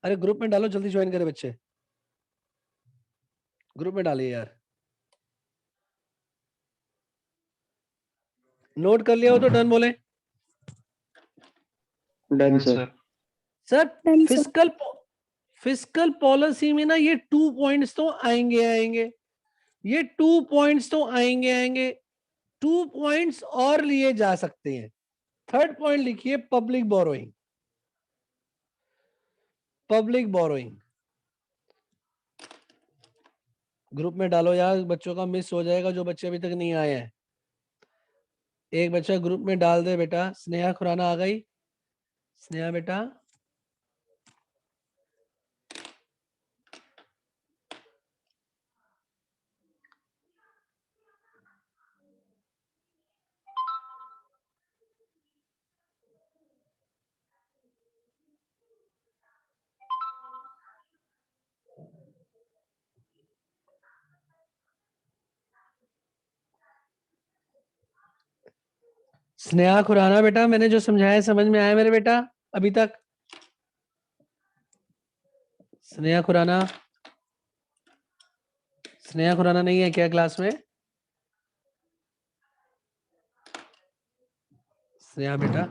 अरे ग्रुप में डालो, जल्दी ज्वाइन करे बच्चे, ग्रुप में डालिए यार। नोट कर लिया हो तो डन बोले। Done sir. Sir Done, sir. Fiscal policy में ना ये 2 पॉइंट्स तो आएंगे, ये 2 पॉइंट्स तो आएंगे, 2 पॉइंट्स और लिए जा सकते हैं। थर्ड पॉइंट लिखिए public borrowing, public borrowing. Group में डालो यार, बच्चों का मिस हो जाएगा जो बच्चे अभी तक नहीं आए हैं। एक बच्चा ग्रुप में डाल दे बेटा। स्नेहा खुराना आ गई, स्नेहा बेटा। स्नेहा खुराना बेटा, मैंने जो समझाया समझ में आया मेरे बेटा अभी तक? स्नेहा खुराना, स्नेहा खुराना नहीं है क्या क्लास में? स्नेहा बेटा,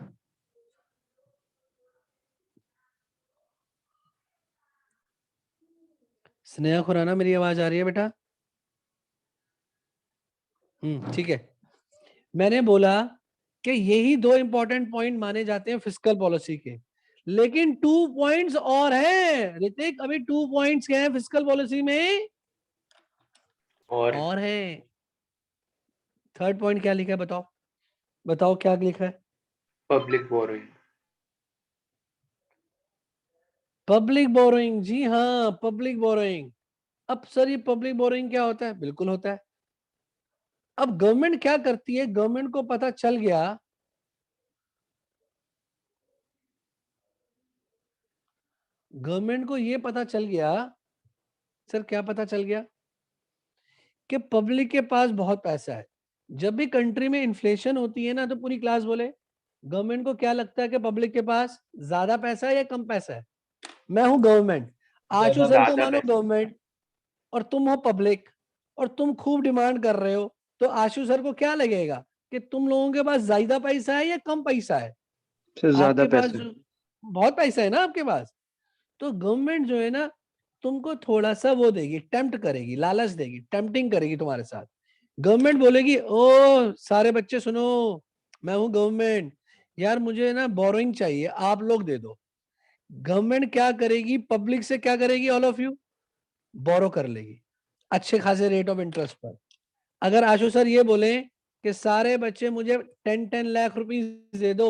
स्नेहा खुराना, मेरी आवाज आ रही है बेटा? ठीक है। मैंने बोला कि यही 2 इंपॉर्टेंट पॉइंट माने जाते हैं फिस्कल पॉलिसी के, लेकिन 2 पॉइंट्स और हैं ऋतिक। अभी 2 पॉइंट्स क्या हैं फिस्कल पॉलिसी में? और है। थर्ड पॉइंट क्या लिखा है बताओ, बताओ क्या लिखा है? Public borrowing. पब्लिक बोरोइंग, जी हाँ, पब्लिक बोरोइंग। अब सर ये पब्लिक बोरोइंग क्या होता है? बिल्कुल होता है। अब गवर्नमेंट क्या करती है, गवर्नमेंट को पता चल गया, गवर्नमेंट को ये पता चल गया, सर क्या पता चल गया? कि पब्लिक के पास बहुत पैसा है। जब भी कंट्री में इन्फ्लेशन होती है ना, तो पूरी क्लास बोले गवर्नमेंट को क्या लगता है कि पब्लिक के पास ज्यादा पैसा है या कम पैसा है? मैं हूं गवर्नमेंट, आशु सर को मानो गवर्नमेंट, और तुम हो पब्लिक, और तुम खूब डिमांड कर रहे हो, तो आशु सर को क्या लगेगा कि तुम लोगों के पास ज्यादा पैसा है या कम पैसा है? ज्यादा आपके पास पैसे। बहुत पैसा है ना आपके पास, तो गवर्नमेंट जो है ना तुमको थोड़ा सा वो देगी, टेम्प्ट करेगी, लालच देगी, टेम्पटिंग करेगी तुम्हारे साथ। गवर्नमेंट बोलेगी ओ सारे बच्चे सुनो, मैं हूं गवर्नमेंट यार, मुझे ना बोरोइंग चाहिए, आप लोग दे दो। गवर्नमेंट क्या करेगी, पब्लिक से क्या करेगी, ऑल ऑफ यू बोरो कर लेगी अच्छे खासे रेट ऑफ इंटरेस्ट पर। अगर आशु सर ये बोले कि सारे बच्चे मुझे 10-10 लाख रुपीस दे दो,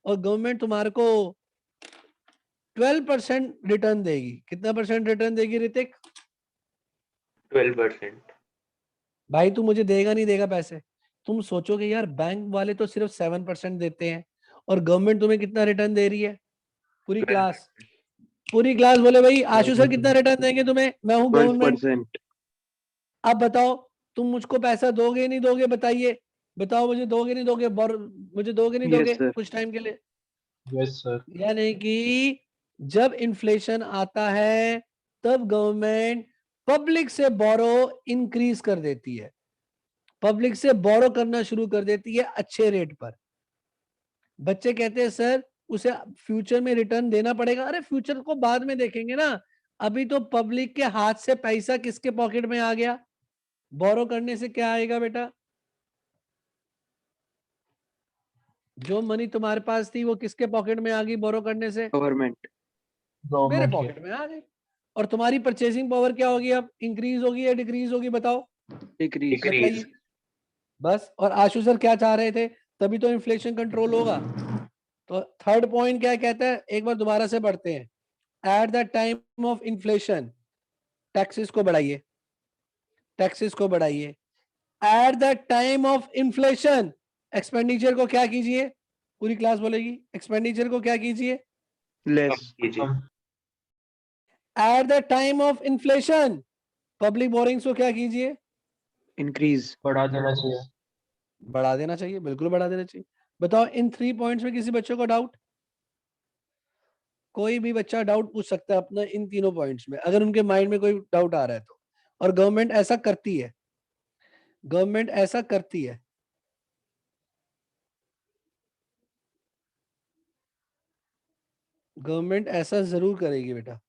और गवर्नमेंट तुम्हारे को 12% रिटर्न देगी, कितना परसेंट रिटर्न देगी ऋतिक? 12%। भाई तू मुझे देगा नहीं देगा पैसे? तुम सोचोगे यार बैंक वाले तो सिर्फ 7% देते हैं, और गवर्नमेंट तुम्हें कितना रिटर्न दे रही है? पूरी क्लास, पूरी क्लास बोले भाई आशु सर कितना रिटर्न देंगे तुम्हें? मैं हूं गवर्नमेंट। 12%। अब बताओ तुम मुझको पैसा दोगे नहीं दोगे, बताइए, बताओ मुझे दोगे नहीं दोगे, मुझे दोगे नहीं दोगे यस सर। कुछ टाइम के लिए? Yes sir. यानी कि जब इन्फ्लेशन आता है तब गवर्नमेंट पब्लिक से बोरो इंक्रीज कर देती है, पब्लिक से बोरो करना शुरू कर देती है अच्छे रेट पर। बच्चे कहते हैं सर उसे फ्यूचर में रिटर्न देना पड़ेगा। अरे फ्यूचर को बाद में देखेंगे ना, अभी तो पब्लिक के हाथ से पैसा किसके पॉकेट में आ गया? बोरो करने से क्या आएगा बेटा? जो मनी तुम्हारे पास थी वो किसके पॉकेट में आ गई बोरो करने से? गवर्नमेंट। मेरे गवर्नमेंट के। पॉकेट में आ गई। और तुम्हारी परचेसिंग पावर क्या होगी अब, इंक्रीज होगी या डिक्रीज होगी बताओ? डिक्रीज। बताइए बस। और आशु सर क्या चाह रहे थे, तभी तो इन्फ्लेशन कंट्रोल होगा। तो थर्ड पॉइंट क्या कहता है, एक बार दोबारा से पढ़ते हैं। At the time of inflation taxes को बढ़ाइए, टैक्सेस को बढ़ाइए। At the time of inflation expenditure को क्या कीजिए? पूरी क्लास बोलेगी एक्सपेंडिचर को क्या कीजिए? Less. At the time of inflation public borings को क्या कीजिए? इंक्रीज। बढ़ा देना चाहिए। बढ़ा देना चाहिए, बिल्कुल बढ़ा देना चाहिए। बताओ इन 3 पॉइंट्स में किसी बच्चों को डाउट? कोई भी बच्चा डाउट पूछ सकता है अपना इन तीनों पॉइंट्स में, अगर उनके माइंड में कोई डाउट आ रहा है तो। और गवर्नमेंट ऐसा करती है, गवर्नमेंट ऐसा करती है। गवर्नमेंट ऐसा जरूर करेगी बेटा।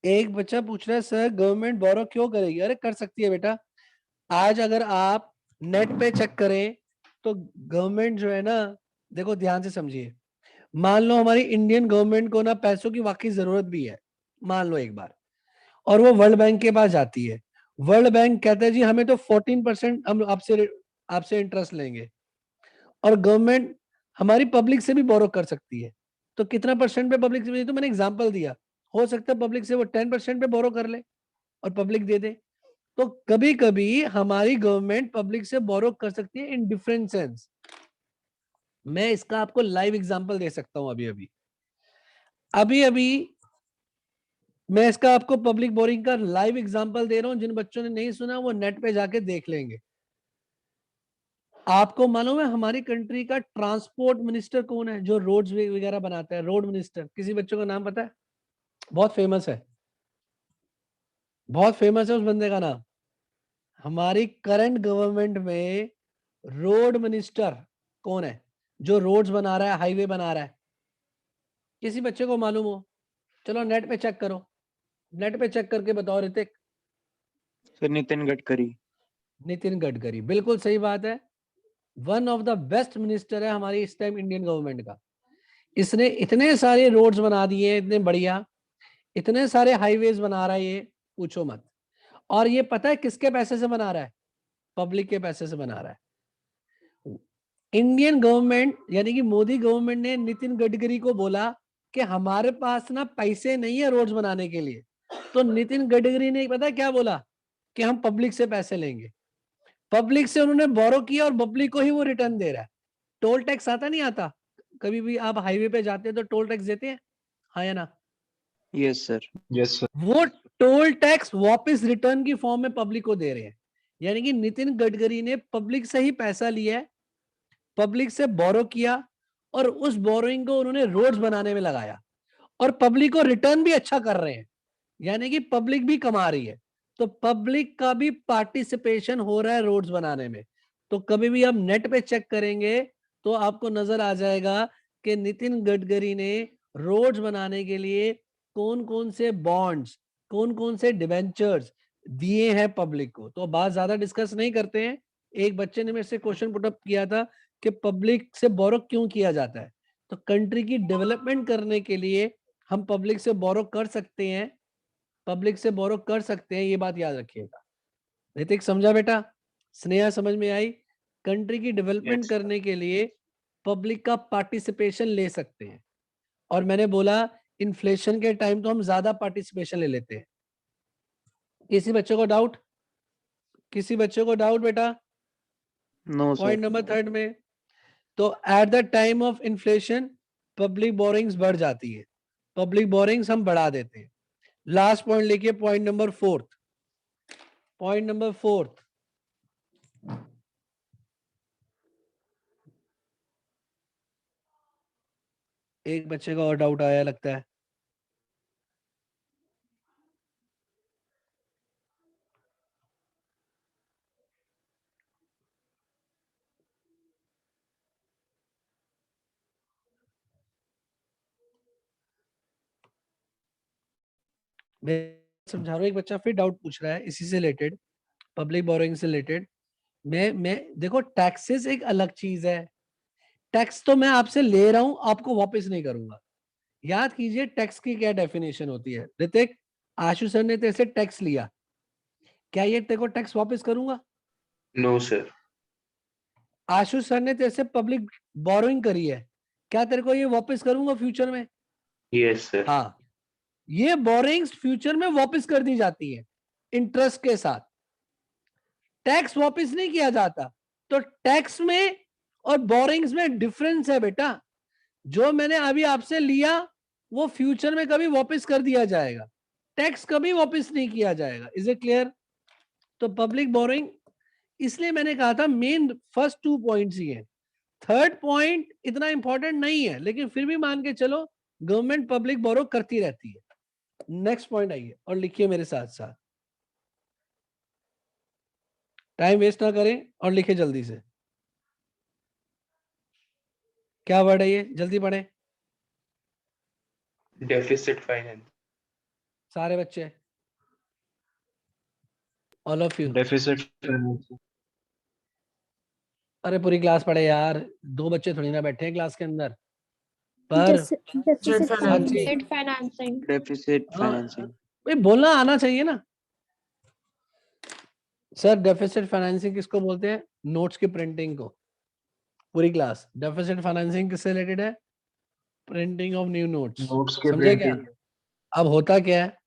एक बच्चा पूछ रहा है सर गवर्नमेंट बोरो क्यों करेगी? अरे कर सकती है बेटा। आज अगर आप नेट पे चेक करें तो गवर्नमेंट जो है ना, देखो ध्यान से समझिए, मान लो हमारी इंडियन गवर्नमेंट को ना पैसों की वाकई जरूरत भी है, मान लो एक बार, और वो वर्ल्ड बैंक के पास जाती है। वर्ल्ड बैंक कहता है जी हमें तो 14% हम आपसे इंटरेस्ट लेंगे, और गवर्नमेंट हमारी पब्लिक से भी बोरो कर सकती है। तो कितना परसेंट पे पब्लिक से? तो मैंने एग्जांपल दिया, हो सकता है पब्लिक से वो 10% पे बोरो कर ले और पब्लिक दे दे। तो कभी कभी हमारी गवर्नमेंट पब्लिक से बोरो कर सकती है इन डिफरेंट सेंस। मैं इसका आपको लाइव एग्जांपल दे सकता हूं। अभी अभी मैं इसका आपको पब्लिक बोरिंग का लाइव एग्जांपल दे रहा हूं। जिन बच्चों ने नहीं सुना वो नेट पे जाके देख लेंगे। आपको मालूम है हमारी कंट्री का ट्रांसपोर्ट मिनिस्टर कौन है, जो रोड्स वगैरह बनाता है? रोड मिनिस्टर, किसी बच्चों का नाम पता है? बहुत फेमस है, बहुत फेमस है उस बंदे का नाम। हमारी करंट गवर्नमेंट में रोड मिनिस्टर कौन है, जो रोड्स बना रहा है, हाईवे बना रहा है? किसी बच्चे को मालूम हो? चलो नेट पे चेक करो, नेट पे चेक करके बताओ ऋतिक। सर नितिन गडकरी। नितिन गडकरी, बिल्कुल सही बात है। One of the best minister है हमारी इस टाइम इंडियन गवर्नमेंट का। इसने इतने सारे रोड्स बना दिए, इतने बढ़िया, इतने सारे हाईवेज बना रहा है, ये पूछो मत। और ये पता है किसके पैसे से बना रहा है? पब्लिक के पैसे से बना रहा है। इंडियन गवर्नमेंट यानी कि मोदी गवर्नमेंट ने नितिन गडकरी को बोला कि हमारे पास ना पैसे नहीं है रोड्स बनाने के लिए। तो नितिन गडकरी ने पता है क्या बोला? कि हम पब्लिक से पैसे लेंगे। पब्लिक से उन्होंने बोरो किया और पब्लिक को ही वो रिटर्न दे रहा है। टोल टैक्स आता नहीं आता? कभी भी आप हाईवे पे जाते हैं तो टोल टैक्स देते हैं, हाँ या ना? Yes sir. Yes, sir. वो टोल टैक्स वापस रिटर्न की फॉर्म में पब्लिक को दे रहे हैं। यानी कि नितिन गडकरी ने पब्लिक से ही पैसा लिया है, पब्लिक से बोरो किया, और उस बोरोइंग को उन्होंने रोड्स बनाने में लगाया, और पब्लिक को रिटर्न भी अच्छा कर रहे हैं। यानी कि पब्लिक भी कमा रही है। तो पब्लिक का भी पार्टिसिपेशन हो रहा है रोड्स बनाने में। तो कभी भी आप नेट पे चेक करेंगे तो आपको नजर आ जाएगा कि नितिन गडकरी ने रोड्स बनाने के लिए कौन कौन से बॉन्ड्स, कौन कौन से डिवेंचर्स दिए हैं पब्लिक को। तो बात ज्यादा डिस्कस नहीं करते हैं। एक बच्चे ने मेरे से क्वेश्चन पुटअप किया था कि पब्लिक से बोरो क्यों किया जाता है? तो कंट्री की डेवलपमेंट करने के लिए हम पब्लिक से बोरो कर सकते हैं, पब्लिक से बोरो कर सकते हैं, ये बात याद रखिएगा। ऋतिक समझा बेटा? स्नेहा समझ में आई? कंट्री की डेवलपमेंट Yes. करने के लिए पब्लिक का पार्टिसिपेशन ले सकते हैं। और मैंने बोला इन्फ्लेशन के टाइम तो हम ज्यादा पार्टिसिपेशन ले लेते हैं। किसी बच्चे को डाउट? किसी बच्चे को डाउट बेटा? No sir. पॉइंट नंबर 3 में, तो at the time of inflation public borings बढ़ जाती है, पब्लिक बोरिंग्स हम बढ़ा देते हैं। लास्ट पॉइंट लिखिए, पॉइंट नंबर 4। पॉइंट नंबर 4, एक बच्चे का और डाउट आया लगता है। मैं समझा रहा हूँ, एक बच्चा फिर डाउट पूछ रहा है इसी से रिलेटेड, पब्लिक बोरोइंग से रिलेटेड। मैं देखो टैक्सेस एक अलग चीज है। टैक्स तो मैं आपसे ले रहा हूं, आपको वापस नहीं करूंगा। याद कीजिए टैक्स की क्या डेफिनेशन होती है। ऋतिक, आशु सर ने तेरे से टैक्स लिया, क्या ये तेरे को टैक्स वापस करूंगा? No sir. आशु सर ने तेरे से पब्लिक बोरोइंग करी है, क्या तेरे को ये वापस करूंगा फ्यूचर में? Yes sir. हाँ, ये बोरिंग्स फ्यूचर में वापस कर दी जाती है इंटरेस्ट के साथ। टैक्स वापस नहीं किया जाता। तो टैक्स में और बोरिंग्स में डिफरेंस है बेटा। जो मैंने अभी आपसे लिया वो फ्यूचर में कभी वापस कर दिया जाएगा। टैक्स कभी वापस नहीं किया जाएगा। Is it clear? तो पब्लिक बोरोइंग, इसलिए मैंने कहा था मेन फर्स्ट 2 पॉइंट्स ही हैं, थर्ड पॉइंट इतना इंपॉर्टेंट नहीं है, लेकिन फिर भी मान के चलो गवर्नमेंट पब्लिक बोरो करती रहती है। नेक्स्ट पॉइंट आइए और लिखिए मेरे साथ साथ, टाइम वेस्ट ना करें और लिखे जल्दी से। क्या वर्ड है ये, जल्दी पढ़ें डेफिसिट फाइनेंस। सारे बच्चे, all of you. Deficit financing. अरे पूरी क्लास पढ़े यार, 2 बच्चे थोड़ी ना बैठे हैं क्लास के अंदर। पर Deficit साची, financing. डेफिसिट हाँ, फाइनेंसिंग। भाई बोलना आना चाहिए ना सर। डेफिसिट फाइनेंसिंग किसको बोलते हैं? नोट्स की प्रिंटिंग को। पूरी क्लास डेफिसिट फाइनेंसिंग किससे रिलेटेड है? Printing of new notes. Notes के समझे क्या? printing. अब होता क्या है,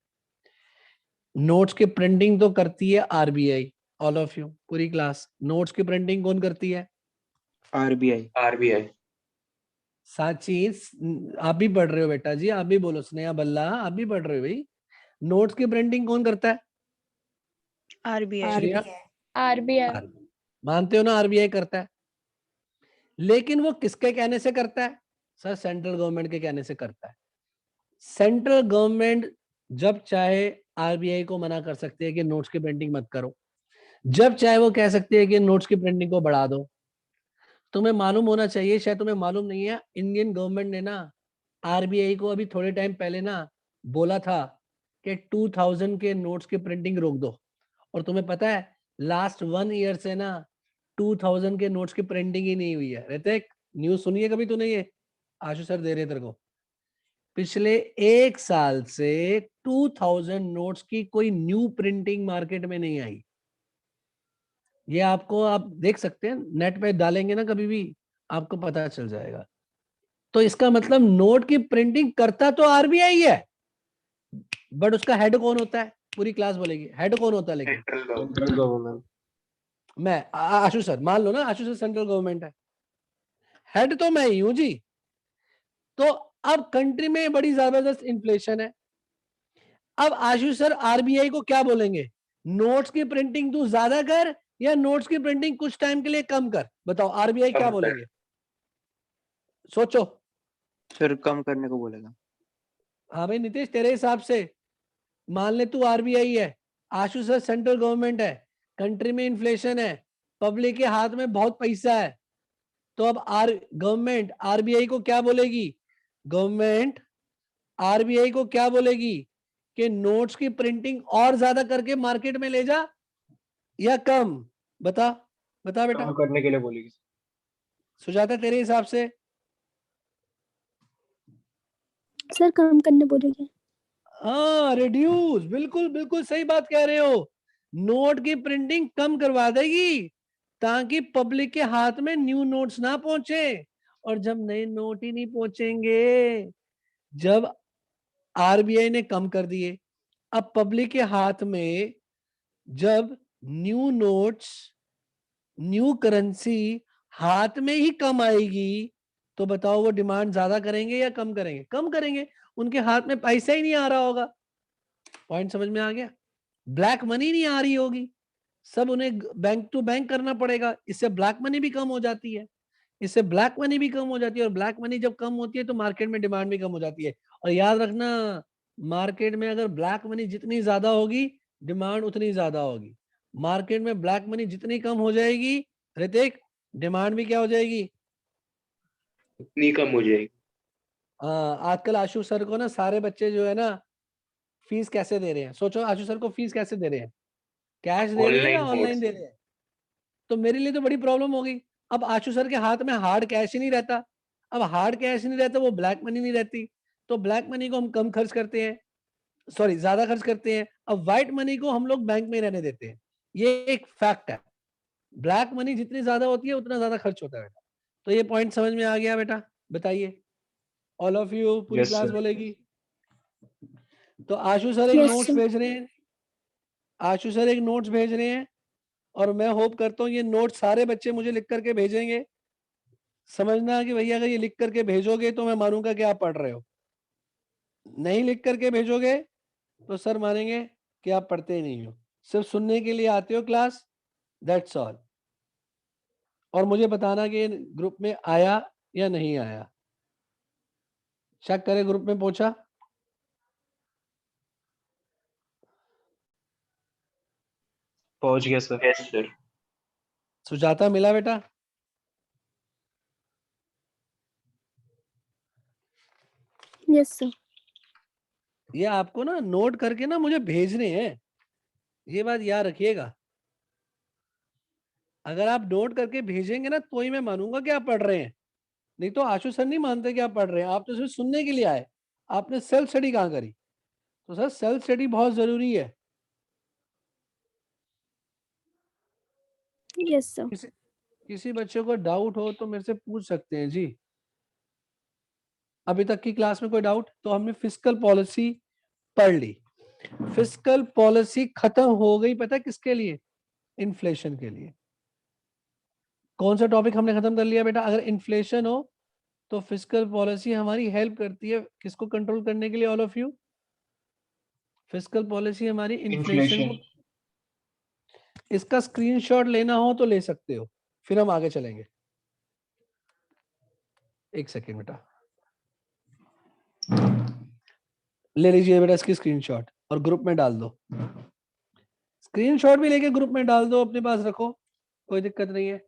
नोट्स की प्रिंटिंग तो करती है आरबीआई। ऑल ऑफ यू, पूरी क्लास, नोट्स की प्रिंटिंग कौन करती है? आरबीआई। आरबीआई। साची, आप भी पढ़ रहे हो बेटा जी, आप भी बोलो, स्नेहा बल्ला आप भी पढ़ रहे हो भाई। नोट्स की प्रिंटिंग कौन करता है? श्रेया? RBI. मानते हो ना आरबीआई करता है, लेकिन वो किसके कहने से करता है? सर सेंट्रल गवर्नमेंट के कहने से करता है। सेंट्रल गवर्नमेंट जब चाहे आरबीआई को मना कर सकती है कि नोट्स की प्रिंटिंग मत करो, जब चाहे वो कह सकती है कि नोट्स की प्रिंटिंग को बढ़ा दो। तुम्हें मालूम होना चाहिए, शायद तुम्हें मालूम नहीं है, इंडियन गवर्नमेंट ने ना आरबीआई को अभी थोड़े टाइम पहले ना बोला था कि 2000 के नोट्स की प्रिंटिंग रोक दो। और तुम्हें पता है लास्ट 1 ईयर से ना 2000 के नोट्स की प्रिंटिंग ही नहीं हुई है। ऋतिक, न्यूज सुनी है कभी तूने ये? आशु सर दे रहे तेरे को, पिछले 1 साल से 2000 नोट्स की कोई न्यू प्रिंटिंग मार्केट में नहीं आई। ये आपको, आप देख सकते हैं, नेट पे डालेंगे ना कभी भी आपको पता चल जाएगा। तो इसका मतलब नोट की प्रिंटिंग करता तो आरबीआई है, बट उसका हेड कौन होता है? पूरी क्लास बोलेगी हेड कौन होता है। लेकिन Central government. मैं आशु सर, मान लो ना आशु सर सेंट्रल गवर्नमेंट है, हेड तो मैं ही हूं जी। तो अब कंट्री में बड़ी जबरदस्त इन्फ्लेशन है। अब आशु सर आरबीआई को क्या बोलेंगे? नोट्स की प्रिंटिंग तू ज्यादा कर या नोट्स की प्रिंटिंग कुछ टाइम के लिए कम कर। बताओ आरबीआई क्या कम कर। बोलेंगे? सोचो। सर कम करने को बोलेगा। हाँ भाई नीतीश, तेरे हिसाब से मान ले तू आरबीआई है, आशु सर सेंट्रल गवर्नमेंट है, कंट्री में इन्फ्लेशन है, पब्लिक के हाथ में बहुत पैसा है, तो अब गवर्नमेंट आरबीआई को क्या बोलेगी? गवर्नमेंट आरबीआई को क्या बोलेगी कि नोट्स की प्रिंटिंग और ज्यादा करके मार्केट में ले जा या कम? बता बता बेटा कम करने के लिए बोलेगी. सुजाता, तेरे हिसाब से? सर कम करने बोलेंगे. हाँ रिड्यूस, बिल्कुल बिल्कुल सही बात कह रहे हो। नोट की प्रिंटिंग कम करवा देगी ताकि पब्लिक के हाथ में न्यू नोट्स ना पहुंचे। और जब नए नोट ही नहीं पहुंचेंगे, जब आरबीआई ने कम कर दिए, अब पब्लिक के हाथ में जब न्यू नोट्स, न्यू करेंसी हाथ में ही कम आएगी, तो बताओ वो डिमांड ज्यादा करेंगे या कम करेंगे? कम करेंगे, उनके हाथ में पैसा ही नहीं आ रहा होगा। पॉइंट समझ में आ गया? ब्लैक मनी नहीं आ रही होगी, सब उन्हें बैंक टू बैंक करना पड़ेगा, इससे ब्लैक मनी भी कम हो जाती है, इससे ब्लैक मनी भी कम हो जाती है। और ब्लैक मनी जब कम होती है तो मार्केट में डिमांड भी कम हो जाती है। और याद रखना, मार्केट में अगर ब्लैक मनी जितनी ज्यादा होगी, डिमांड उतनी ज्यादा होगी। मार्केट में ब्लैक मनी जितनी कम हो जाएगी ऋतिक, डिमांड भी क्या हो जाएगी? इतनी कम हो जाएगी। आजकल आशु सर को ना सारे बच्चे जो है ना फीस कैसे दे रहे हैं? सोचो आशु सर को फीस कैसे दे रहे हैं, कैश दे रहे हैं या ऑनलाइन ऑनलाइन दे रहे हैं? तो मेरे लिए तो बड़ी प्रॉब्लम होगी। अब आशु सर के हाथ में हार्ड कैश ही नहीं रहता, अब हार्ड कैश नहीं रहता, वो ब्लैक मनी नहीं रहती, तो ब्लैक मनी को हम कम खर्च करते हैं, सॉरी ज्यादा खर्च करते हैं। अब व्हाइट मनी को हम लोग बैंक में रहने देते हैं, ये एक फैक्ट है। ब्लैक मनी जितनी ज्यादा होती है उतना ज्यादा खर्च होता है बेटा। तो ये पॉइंट समझ में आ गया बेटा? बताइए, ऑल ऑफ यू, पूरी Yes, क्लास sir. बोलेगी। तो आशु सर एक Yes, नोट्स sir. भेज रहे हैं, आशु सर एक नोट्स भेज रहे हैं, और मैं होप करता हूँ ये नोट सारे बच्चे मुझे लिख करके भेजेंगे। समझना कि भैया अगर ये लिख करके भेजोगे तो मैं मानूंगा कि आप पढ़ रहे हो, नहीं लिख करके भेजोगे तो सर मानेंगे कि आप पढ़ते ही नहीं हो, सिर्फ सुनने के लिए आते हो क्लास, दैट्स ऑल। और मुझे बताना कि ग्रुप में आया या नहीं आया। शक करे ग्रुप में पूछा? पहुंच गया सर। Yes sir. सुजाता मिला बेटा? Yes sir. ये आपको ना नोट करके ना मुझे भेजने हैं, ये बात याद रखिएगा। अगर आप नोट करके भेजेंगे ना तो ही मैं मानूंगा कि आप पढ़ रहे हैं, नहीं तो आशु सर नहीं मानते कि आप पढ़ रहे हैं। आप तो सिर्फ सुनने के लिए आए, आपने सेल्फ स्टडी कहाँ करी? तो सर सेल्फ स्टडी बहुत जरूरी है। Yes sir. किसी बच्चे को डाउट हो तो मेरे से पूछ सकते हैं जी। अभी तक की क्लास में कोई डाउट? तो हमने फिस्कल पॉलिसी पढ़ ली। फिस्कल पॉलिसी खत्म हो गई, पता है किसके लिए? इन्फ्लेशन के लिए। कौन सा टॉपिक हमने खत्म कर लिया बेटा? अगर इन्फ्लेशन हो तो फिस्कल पॉलिसी हमारी हेल्प करती है किसको कंट्रोल करने के लिए? All of you, fiscal policy हमारी इन्फ्लेशन को। इसका स्क्रीनशॉट लेना हो तो ले सकते हो, फिर हम आगे चलेंगे। एक सेकेंड बेटा, ले लीजिए बेटा इसकी स्क्रीनशॉट और ग्रुप में डाल दो। स्क्रीनशॉट भी लेके ग्रुप में डाल दो, अपने पास रखो, कोई दिक्कत नहीं है।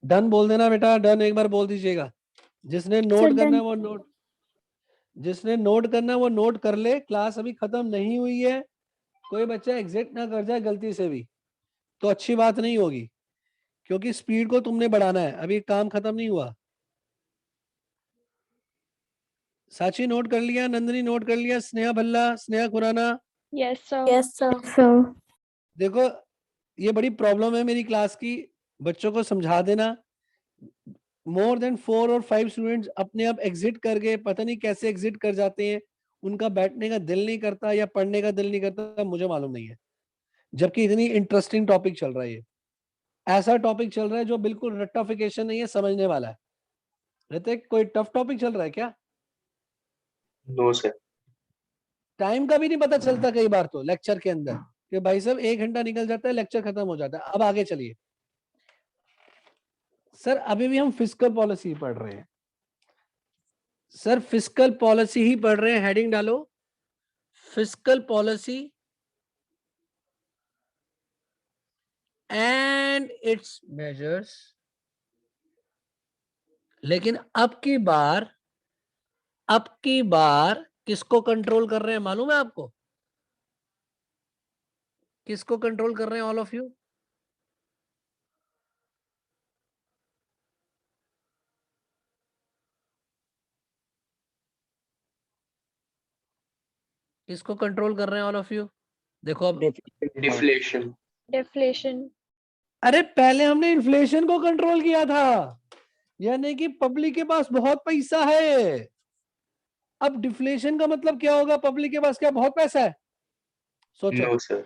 डन बोल देना बेटा, डन एक बार बोल दीजिएगा। जिसने नोट Sir, करना done. है वो नोट, जिसने नोट करना है वो नोट कर ले। क्लास अभी खत्म नहीं हुई है, कोई बच्चा एग्जिट ना कर जाए गलती से भी, तो अच्छी बात नहीं होगी, क्योंकि स्पीड को तुमने बढ़ाना है, अभी काम खत्म नहीं हुआ। साची नोट कर लिया, नंदनी नोट कर लिया, Sneha Bhalla, Sneha Khurana? Yes, sir. Yes, sir. sir. देखो ये बड़ी प्रॉब्लम है मेरी क्लास की, बच्चों को समझा देना। मोर देन 4 और 5 स्टूडेंट्स अपने आप एग्जिट कर गए, पता नहीं कैसे एग्जिट कर जाते हैं, उनका बैठने का दिल नहीं करता या पढ़ने का दिल नहीं करता, मुझे मालूम नहीं है, जबकि इतनी इंटरेस्टिंग टॉपिक चल रहा है। ये ऐसा टॉपिक चल रहा है जो बिल्कुल रट्टाफिकेशन नहीं है, समझने वाला है। ऋतिक, कोई टफ टॉपिक चल रहा है क्या? No sir. टाइम का भी नहीं पता चलता कई बार तो लेक्चर के अंदर, कि भाई साहब 1 घंटा निकल जाता है, लेक्चर खत्म हो जाता है। अब आगे चलिए सर, अभी भी हम फिस्कल पॉलिसी पढ़ रहे हैं सर, फिस्कल पॉलिसी ही पढ़ रहे हैं। हेडिंग डालो, fiscal policy and it's measures. लेकिन अब की बार किसको कंट्रोल कर रहे हैं मालूम है आपको? किसको कंट्रोल कर रहे हैं ऑल ऑफ यू? किसको कंट्रोल कर रहे हैं ऑल ऑफ यू? देखो अब, डिफ्लेशन। Deflation. अरे पहले हमने इन्फ्लेशन को कंट्रोल किया था, यानी कि पब्लिक के पास बहुत पैसा है। अब डिफ्लेशन का मतलब क्या होगा? पब्लिक के पास क्या बहुत पैसा है? सोचो। No sir.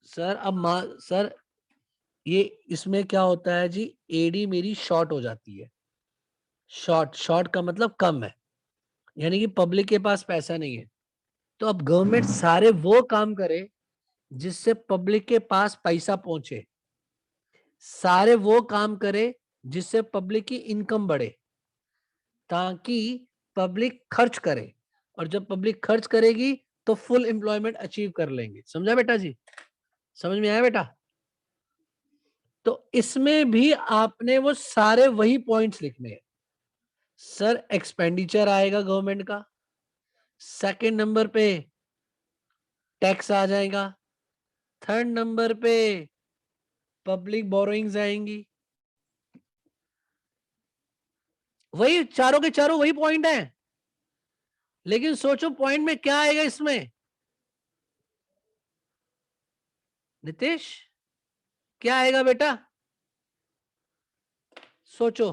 सर अब सर ये इसमें क्या होता है जी, एडी मेरी शॉर्ट हो जाती है। शॉर्ट का मतलब कम है, यानी कि पब्लिक के पास पैसा नहीं है। तो अब गवर्नमेंट सारे वो काम करे जिससे पब्लिक के पास पैसा पहुंचे, सारे वो काम करे जिससे पब्लिक की इनकम बढ़े, ताकि पब्लिक खर्च करे, और जब पब्लिक खर्च करेगी तो फुल एम्प्लॉयमेंट अचीव कर लेंगे। समझा बेटा जी? समझ में आया बेटा? तो इसमें भी आपने वो सारे वही पॉइंट्स लिखने हैं। सर एक्सपेंडिचर आएगा गवर्नमेंट का, सेकंड नंबर पे टैक्स आ जाएगा, थर्ड नंबर पे पब्लिक बोरोइंग्स आएंगी। वही चारों के चारों वही पॉइंट है, लेकिन सोचो पॉइंट में क्या आएगा इसमें? नितेश क्या आएगा बेटा? सोचो,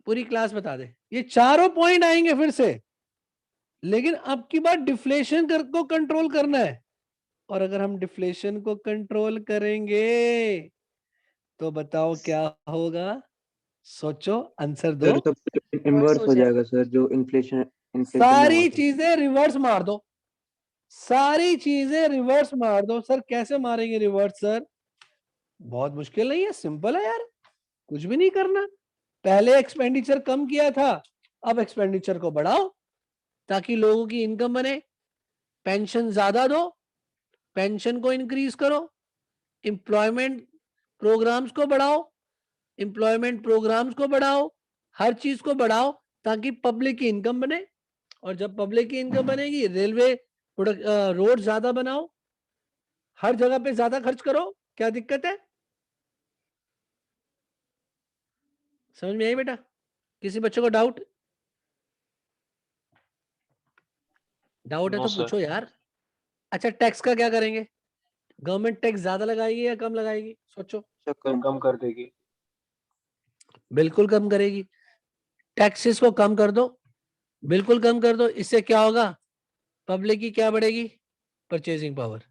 पूरी क्लास बता दे। ये चारों पॉइंट आएंगे फिर से, लेकिन अब की बात डिफ्लेशन को कंट्रोल करना है। और अगर हम डिफ्लेशन को कंट्रोल करेंगे तो बताओ क्या होगा, सोचो, आंसर दो। सर सब इन्वर्स हो जाएगा सर, जो इन्फ्लेशन इन्फ्लेशन में सारी हुआ था। चीजें रिवर्स मार दो, सारी चीजें रिवर्स मार दो। सर कैसे मारेंगे रिवर्स सर? बहुत मुश्किल नहीं है, सिंपल है यार, कुछ भी नहीं करना। पहले एक्सपेंडिचर कम किया था, अब एक्सपेंडिचर को बढ़ाओ ताकि लोगों की इनकम बने। पेंशन ज्यादा दो, पेंशन को इंक्रीज करो। एम्प्लॉयमेंट प्रोग्राम्स को बढ़ाओ, एम्प्लॉयमेंट प्रोग्राम्स को बढ़ाओ, हर चीज को बढ़ाओ ताकि पब्लिक की इनकम बने। और जब पब्लिक की इनकम बनेगी, रेलवे रोड ज्यादा बनाओ, हर जगह पे ज्यादा खर्च करो। क्या दिक्कत है? समझ में आई बेटा? किसी बच्चे को डाउट डाउट है No, तो sir. पूछो यार। अच्छा, टैक्स का क्या करेंगे? गवर्नमेंट टैक्स ज्यादा लगाएगी या कम लगाएगी? सोचो। सर कम कर देगी। बिल्कुल कम करेगी। टैक्सेस को कम कर दो, बिल्कुल कम कर दो। इससे क्या होगा? पब्लिक की क्या बढ़ेगी? Purchasing power.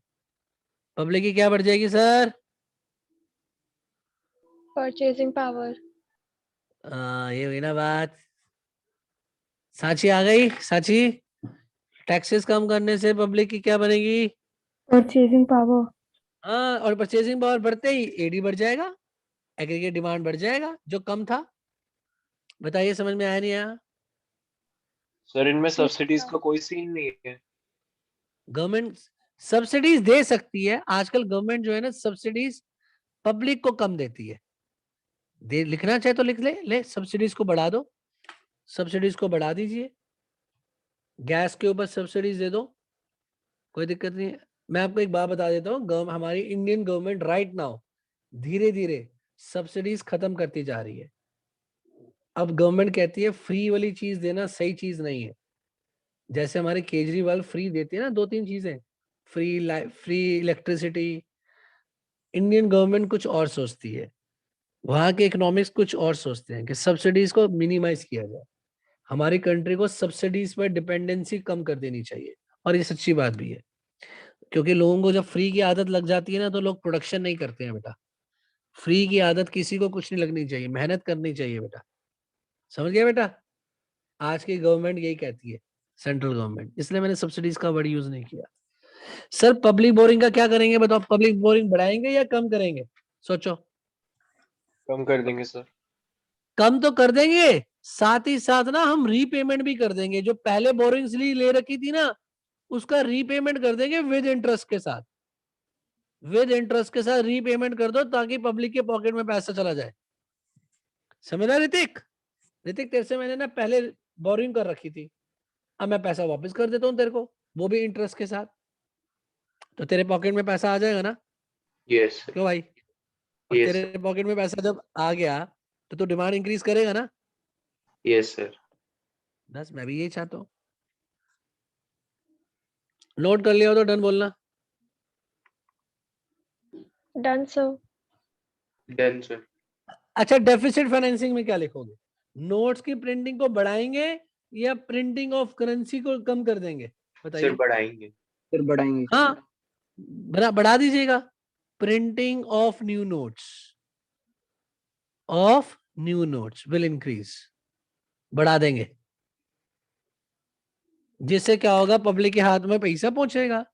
पब्लिक की क्या बढ़ जाएगी सर? Purchasing power. ये हुई ना बात। सांची आ गई, सांची। टैक्सेस कम करने से पब्लिक की क्या बनेगी? Purchasing power. हाँ, और परचेजिंग पावर बढ़ते ही एडी बढ़ जाएगा, एग्रीगेट डिमांड बढ़ जाएगा जो कम था। बताइए, समझ में आया नहीं आया? सर इनमें सब्सिडीज का कोई सीन नहीं है। गवर्नमेंट सब्सिडीज दे सकती है। आजकल गवर्नमेंट जो है ना, सब्सिडीज पब्लिक को कम देती है। दे लिखना चाहे तो लिख ले सब्सिडीज को बढ़ा दो, सब्सिडीज को बढ़ा दीजिए। गैस के ऊपर सब्सिडीज दे दो, कोई दिक्कत नहीं है। मैं आपको एक बात बता देता हूँ, हमारी इंडियन गवर्नमेंट राइट नाउ धीरे धीरे सब्सिडीज खत्म करती जा रही है। अब गवर्नमेंट कहती है फ्री वाली चीज देना सही चीज नहीं है। जैसे हमारे केजरीवाल फ्री देते हैं ना 2-3 चीजें, फ्री इलेक्ट्रिसिटी। इंडियन गवर्नमेंट कुछ और सोचती है, वहां के इकोनॉमिक्स कुछ और सोचते हैं कि सब्सिडीज को मिनिमाइज किया जाए। हमारी कंट्री को सब्सिडीज पर डिपेंडेंसी कम कर देनी चाहिए, और ये सच्ची बात भी है। क्योंकि लोगों को जब फ्री की आदत लग जाती है ना, तो लोग प्रोडक्शन नहीं करते हैं बेटा। फ्री की आदत किसी को कुछ नहीं लगनी चाहिए, मेहनत करनी चाहिए बेटा। समझ गया बेटा? आज की गवर्नमेंट यही कहती है, सेंट्रल गवर्नमेंट। इसलिए मैंने सब्सिडीज का वर्ड यूज नहीं किया। सर पब्लिक बोरिंग का क्या करेंगे बताओ? पब्लिक बोरिंग बढ़ाएंगे या कम करेंगे? सोचो। कम कर देंगे सर। कम तो कर देंगे, साथ ही साथ ना हम रीपेमेंट भी कर देंगे। जो पहले बोरिंग्स ले रखी थी ना, उसका रीपेमेंट कर देंगे विद इंटरेस्ट के साथ। विद इंटरेस्ट के साथ रीपेमेंट कर दो ताकि पब्लिक के पॉकेट में पैसा चला जाए। समझ रहा ऋतिक? ऋतिक तेरे से मैंने ना पहले बोरिंग कर रखी थी, अब मैं पैसा वापस कर देता हूँ तेरे को, वो भी इंटरेस्ट के साथ। तो तेरे पॉकेट में पैसा आ जाएगा ना? Yes, sir. क्यों भाई? और Yes, तेरे sir. पॉकेट में पैसा जब आ गया तो तू डिमांड इंक्रीज करेगा ना? Yes, sir. बस मैं भी यही चाहता हूँ। नोट कर लिया हो तो डन बोलना। Done, sir. Done, sir. अच्छा, डेफिसिट फाइनेंसिंग में क्या लिखोगे? नोट्स की प्रिंटिंग को बढ़ाएंगे या प्रिंटिंग ऑफ करेंसी को कम कर देंगे? Sir, बताइए। बढ़ाएंगे. सर बढ़ाएंगे। हाँ, बढ़ा दीजिएगा। Printing of new notes will increase, बढ़ा देंगे। जिससे क्या होगा? पब्लिक के हाथ में पैसा पहुंचेगा।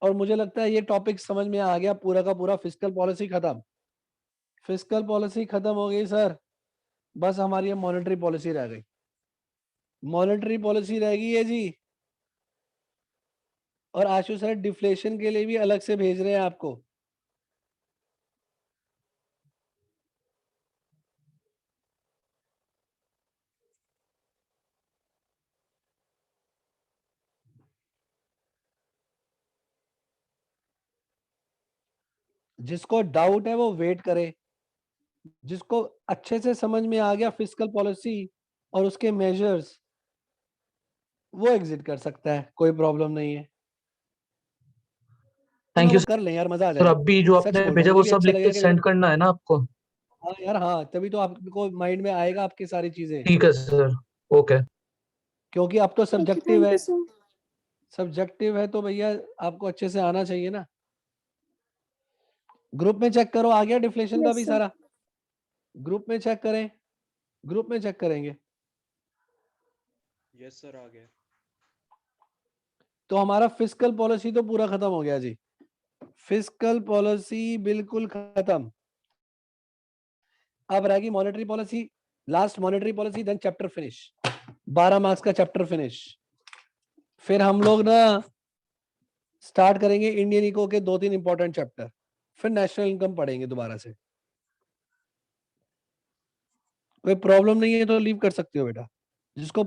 और मुझे लगता है ये टॉपिक समझ में आ गया पूरा का पूरा। फिस्कल पॉलिसी खत्म, फिस्कल पॉलिसी खत्म हो गई सर। बस हमारी ये मॉनेटरी पॉलिसी रह गई। मॉनेटरी पॉलिसी रह गई है जी। और आशु सर डिफ्लेशन के लिए भी अलग से भेज रहे हैं आपको। जिसको डाउट है वो वेट करे, जिसको अच्छे से समझ में आ गया फिस्कल पॉलिसी और उसके मेजर्स, वो एग्जिट कर सकता है, कोई प्रॉब्लम नहीं है। थैंक यू वो कर लें यार, मजा आ सर। जाएगा। अभी जो सच आपने बोल रहा हूँ, भेजा मुझे वो भी सब अच्छा लिख के लगेगा कि सेंड जब। करना है ना आपको? हाँ यार, हाँ, तभी तो आपको माइंड में आएगा आपकी सारी चीजें। ठीक है सर, ओके। क्योंकि अब तो Okay, सब्जेक्टिव thank है, you, sir. सब्जेक्टिव है तो भैया आपको अच्छे से आना चाहिए ना। ग्रुप में चेक करो, आ गया डिफ्लेशन का Yes, भी sir. सारा? ग्रुप में चेक करें, ग्रुप में चेक करेंगे। यस सर आ गया। तो हमारा फिस्कल पॉलिसी तो पूरा खत्म हो गया जी, फिस्कल पॉलिसी बिल्कुल खत्म। अब रहेगी monetary policy, last monetary policy, then chapter finish, 12 marks का चैप्टर फिनिश। फिर हम लोग ना स्टार्ट करेंगे इंडियन इको के 2-3 इंपॉर्टेंट चैप्टर, फिर नेशनल इनकम पढ़ेंगे दोबारा से। कोई प्रॉब्लम नहीं है तो लीव कर सकते हो बेटा, जिसको